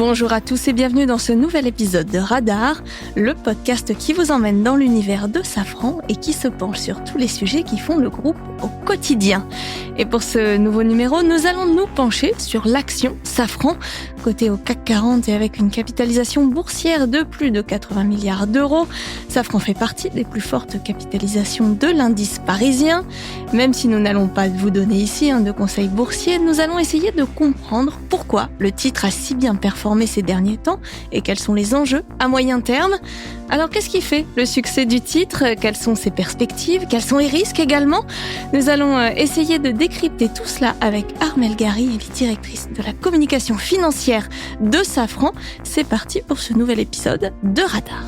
Bonjour à tous et bienvenue dans ce nouvel épisode de Radar, le podcast qui vous emmène dans l'univers de Safran et qui se penche sur tous les sujets qui font le groupe au quotidien. Et pour ce nouveau numéro, nous allons nous pencher sur l'action Safran, cotée au CAC 40 et avec une capitalisation boursière de plus de 80 milliards d'euros. Safran fait partie des plus fortes capitalisations de l'indice parisien. Même si nous n'allons pas vous donner ici de conseils boursiers, nous allons essayer de comprendre pourquoi le titre a si bien performé ces derniers temps et quels sont les enjeux à moyen terme. Alors qu'est-ce qui fait le succès du titre ? Quelles sont ses perspectives ? Quels sont les risques également ? Nous allons essayer de décrypter tout cela avec Armelle Gary, elle est directrice de la communication financière de Safran. C'est parti pour ce nouvel épisode de Radar.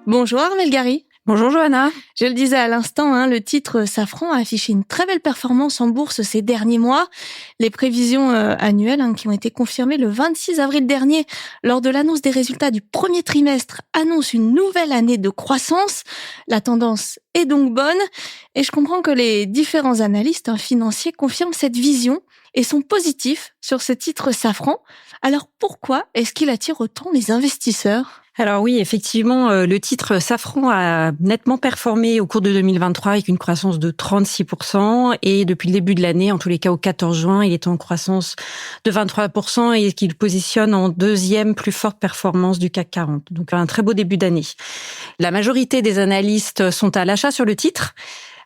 Bonjour Armelle Gary. Bonjour Johanna. Je le disais à l'instant, le titre Safran a affiché une très belle performance en bourse ces derniers mois. Les prévisions annuelles qui ont été confirmées le 26 avril dernier lors de l'annonce des résultats du premier trimestre annoncent une nouvelle année de croissance. La tendance est donc bonne et je comprends que les différents analystes financiers confirment cette vision et sont positifs sur ce titre Safran. Alors pourquoi est-ce qu'il attire autant les investisseurs ? Alors oui, effectivement, le titre Safran a nettement performé au cours de 2023 avec une croissance de 36% et depuis le début de l'année, en tous les cas au 14 juin, il est en croissance de 23% et qu'il positionne en deuxième plus forte performance du CAC 40. Donc un très beau début d'année. La majorité des analystes sont à l'achat sur le titre.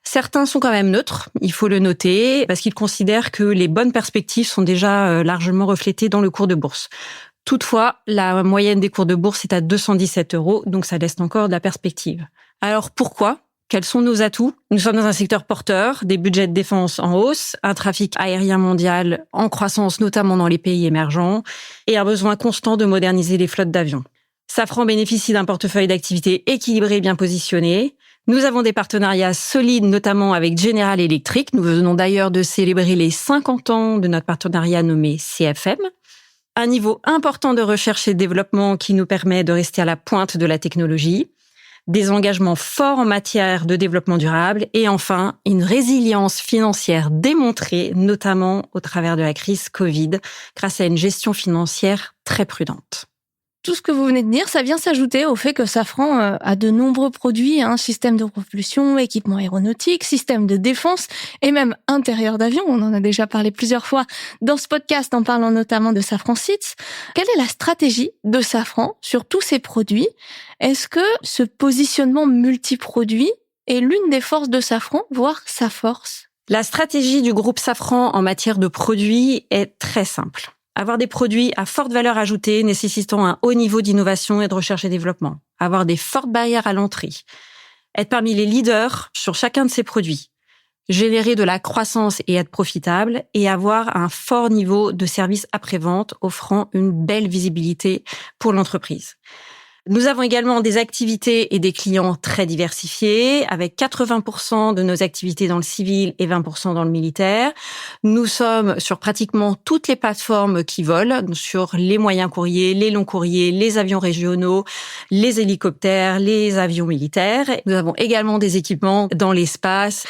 Certains sont quand même neutres, il faut le noter, parce qu'ils considèrent que les bonnes perspectives sont déjà largement reflétées dans le cours de bourse. Toutefois, la moyenne des cours de bourse est à 217 €, donc ça laisse encore de la perspective. Alors pourquoi ? Quels sont nos atouts ? Nous sommes dans un secteur porteur, des budgets de défense en hausse, un trafic aérien mondial en croissance, notamment dans les pays émergents, et un besoin constant de moderniser les flottes d'avions. Safran bénéficie d'un portefeuille d'activités équilibré et bien positionné. Nous avons des partenariats solides, notamment avec General Electric. Nous venons d'ailleurs de célébrer les 50 ans de notre partenariat nommé CFM. Un niveau important de recherche et développement qui nous permet de rester à la pointe de la technologie, des engagements forts en matière de développement durable et enfin une résilience financière démontrée, notamment au travers de la crise Covid, grâce à une gestion financière très prudente. Tout ce que vous venez de dire, ça vient s'ajouter au fait que Safran a de nombreux produits, système de propulsion, équipement aéronautique, système de défense et même intérieur d'avion. On en a déjà parlé plusieurs fois dans ce podcast en parlant notamment de Safran Seats. Quelle est la stratégie de Safran sur tous ces produits ? Est-ce que ce positionnement multiproduit est l'une des forces de Safran, voire sa force ? La stratégie du groupe Safran en matière de produits est très simple. Avoir des produits à forte valeur ajoutée nécessitant un haut niveau d'innovation et de recherche et développement. Avoir des fortes barrières à l'entrée. Être parmi les leaders sur chacun de ces produits. Générer de la croissance et être profitable. Et avoir un fort niveau de service après-vente offrant une belle visibilité pour l'entreprise. Nous avons également des activités et des clients très diversifiés, avec 80% de nos activités dans le civil et 20% dans le militaire. Nous sommes sur pratiquement toutes les plateformes qui volent, sur les moyens courriers, les longs courriers, les avions régionaux, les hélicoptères, les avions militaires. Nous avons également des équipements dans l'espace.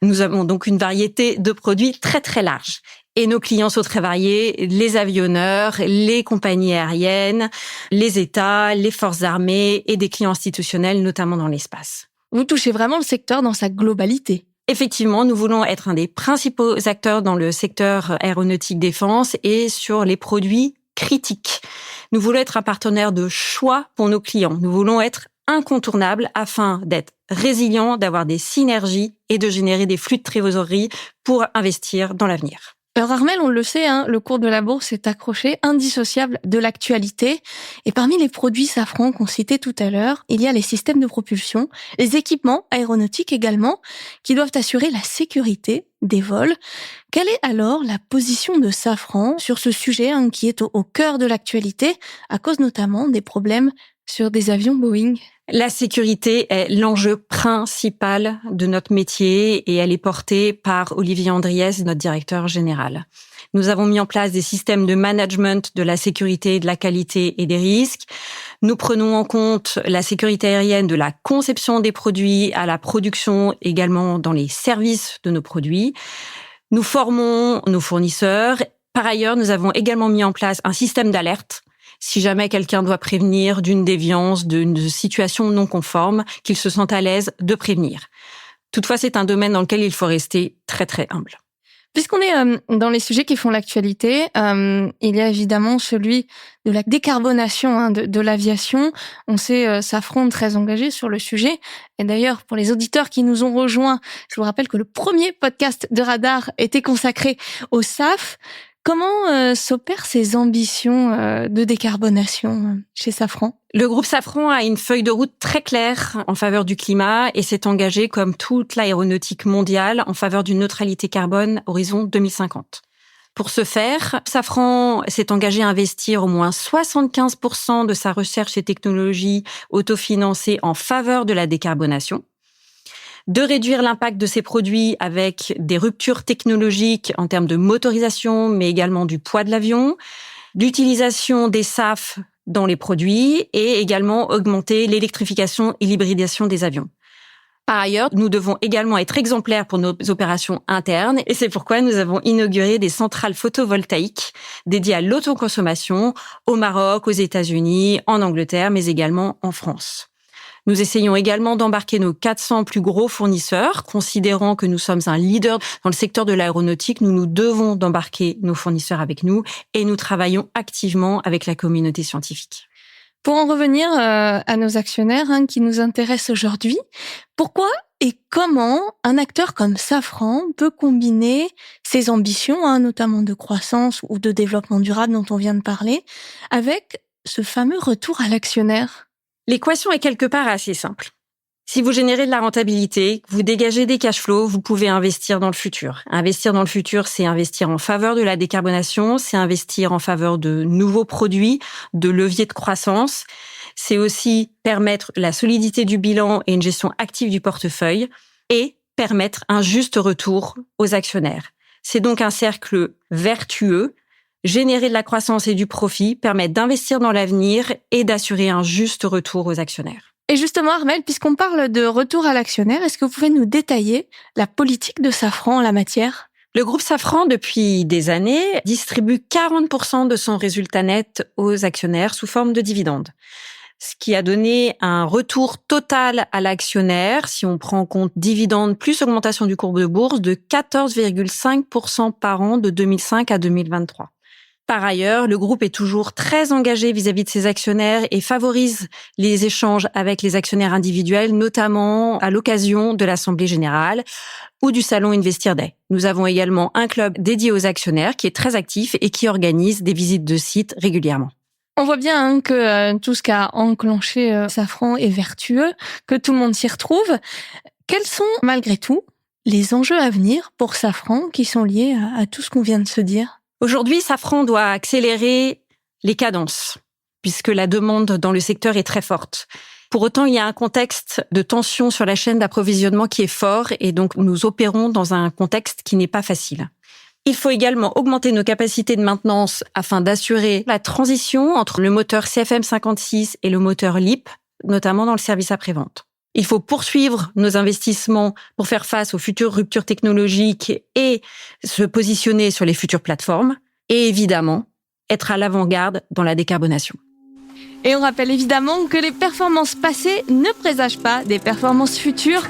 Nous avons donc une variété de produits très très large. Et nos clients sont très variés, les avionneurs, les compagnies aériennes, les États, les forces armées et des clients institutionnels, notamment dans l'espace. Vous touchez vraiment le secteur dans sa globalité. Effectivement, nous voulons être un des principaux acteurs dans le secteur aéronautique défense et sur les produits critiques. Nous voulons être un partenaire de choix pour nos clients. Nous voulons être incontournables afin d'être résilients, d'avoir des synergies et de générer des flux de trésorerie pour investir dans l'avenir. Alors Armelle, on le sait, le cours de la bourse est accroché, indissociable de l'actualité. Et parmi les produits Safran qu'on citait tout à l'heure, il y a les systèmes de propulsion, les équipements aéronautiques également, qui doivent assurer la sécurité des vols. Quelle est alors la position de Safran sur ce sujet qui est au cœur de l'actualité, à cause notamment des problèmes sur des avions Boeing? La sécurité est l'enjeu principal de notre métier et elle est portée par Olivier Andriès, notre directeur général. Nous avons mis en place des systèmes de management de la sécurité, de la qualité et des risques. Nous prenons en compte la sécurité aérienne de la conception des produits à la production, également dans les services de nos produits. Nous formons nos fournisseurs. Par ailleurs, nous avons également mis en place un système d'alerte si jamais quelqu'un doit prévenir d'une déviance, d'une situation non conforme, qu'il se sente à l'aise de prévenir. Toutefois, c'est un domaine dans lequel il faut rester très, très humble. Puisqu'on est dans les sujets qui font l'actualité, il y a évidemment celui de la décarbonation de l'aviation. On sait Safran très engagé sur le sujet. Et d'ailleurs, pour les auditeurs qui nous ont rejoints, je vous rappelle que le premier podcast de Radar était consacré au SAF. Comment s'opèrent ces ambitions de décarbonation chez Safran ? Le groupe Safran a une feuille de route très claire en faveur du climat et s'est engagé, comme toute l'aéronautique mondiale, en faveur d'une neutralité carbone horizon 2050. Pour ce faire, Safran s'est engagé à investir au moins 75% de sa recherche et technologie autofinancée en faveur de la décarbonation, de réduire l'impact de ces produits avec des ruptures technologiques en termes de motorisation, mais également du poids de l'avion, l'utilisation des SAF dans les produits et également augmenter l'électrification et l'hybridation des avions. Par ailleurs, nous devons également être exemplaires pour nos opérations internes et c'est pourquoi nous avons inauguré des centrales photovoltaïques dédiées à l'autoconsommation au Maroc, aux États-Unis, en Angleterre, mais également en France. Nous essayons également d'embarquer nos 400 plus gros fournisseurs, considérant que nous sommes un leader dans le secteur de l'aéronautique. Nous devons d'embarquer nos fournisseurs avec nous et nous travaillons activement avec la communauté scientifique. Pour en revenir à nos actionnaires qui nous intéressent aujourd'hui, pourquoi et comment un acteur comme Safran peut combiner ses ambitions, notamment de croissance ou de développement durable dont on vient de parler, avec ce fameux retour à l'actionnaire ? L'équation est quelque part assez simple. Si vous générez de la rentabilité, vous dégagez des cash flows, vous pouvez investir dans le futur. Investir dans le futur, c'est investir en faveur de la décarbonation, c'est investir en faveur de nouveaux produits, de leviers de croissance. C'est aussi permettre la solidité du bilan et une gestion active du portefeuille et permettre un juste retour aux actionnaires. C'est donc un cercle vertueux. Générer de la croissance et du profit permet d'investir dans l'avenir et d'assurer un juste retour aux actionnaires. Et justement, Armelle, puisqu'on parle de retour à l'actionnaire, est-ce que vous pouvez nous détailler la politique de Safran en la matière ? Le groupe Safran, depuis des années, distribue 40% de son résultat net aux actionnaires sous forme de dividendes. Ce qui a donné un retour total à l'actionnaire, si on prend en compte dividendes plus augmentation du cours de bourse, de 14,5% par an de 2005 à 2023. Par ailleurs, le groupe est toujours très engagé vis-à-vis de ses actionnaires et favorise les échanges avec les actionnaires individuels, notamment à l'occasion de l'Assemblée générale ou du Salon Investir Day. Nous avons également un club dédié aux actionnaires qui est très actif et qui organise des visites de sites régulièrement. On voit bien que tout ce qu'a enclenché Safran est vertueux, que tout le monde s'y retrouve. Quels sont, malgré tout, les enjeux à venir pour Safran qui sont liés à tout ce qu'on vient de se dire ? Aujourd'hui, Safran doit accélérer les cadences, puisque la demande dans le secteur est très forte. Pour autant, il y a un contexte de tension sur la chaîne d'approvisionnement qui est fort, et donc nous opérons dans un contexte qui n'est pas facile. Il faut également augmenter nos capacités de maintenance afin d'assurer la transition entre le moteur CFM56 et le moteur LEAP, notamment dans le service après-vente. Il faut poursuivre nos investissements pour faire face aux futures ruptures technologiques et se positionner sur les futures plateformes et évidemment être à l'avant-garde dans la décarbonation. Et on rappelle évidemment que les performances passées ne présagent pas des performances futures.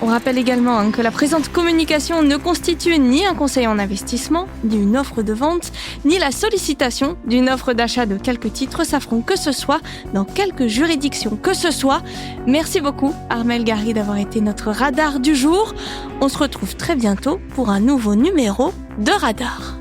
On rappelle également que la présente communication ne constitue ni un conseil en investissement, ni une offre de vente, ni la sollicitation d'une offre d'achat de quelques titres Safran que ce soit, dans quelques juridictions que ce soit. Merci beaucoup Armelle Gary d'avoir été notre radar du jour. On se retrouve très bientôt pour un nouveau numéro de Radar.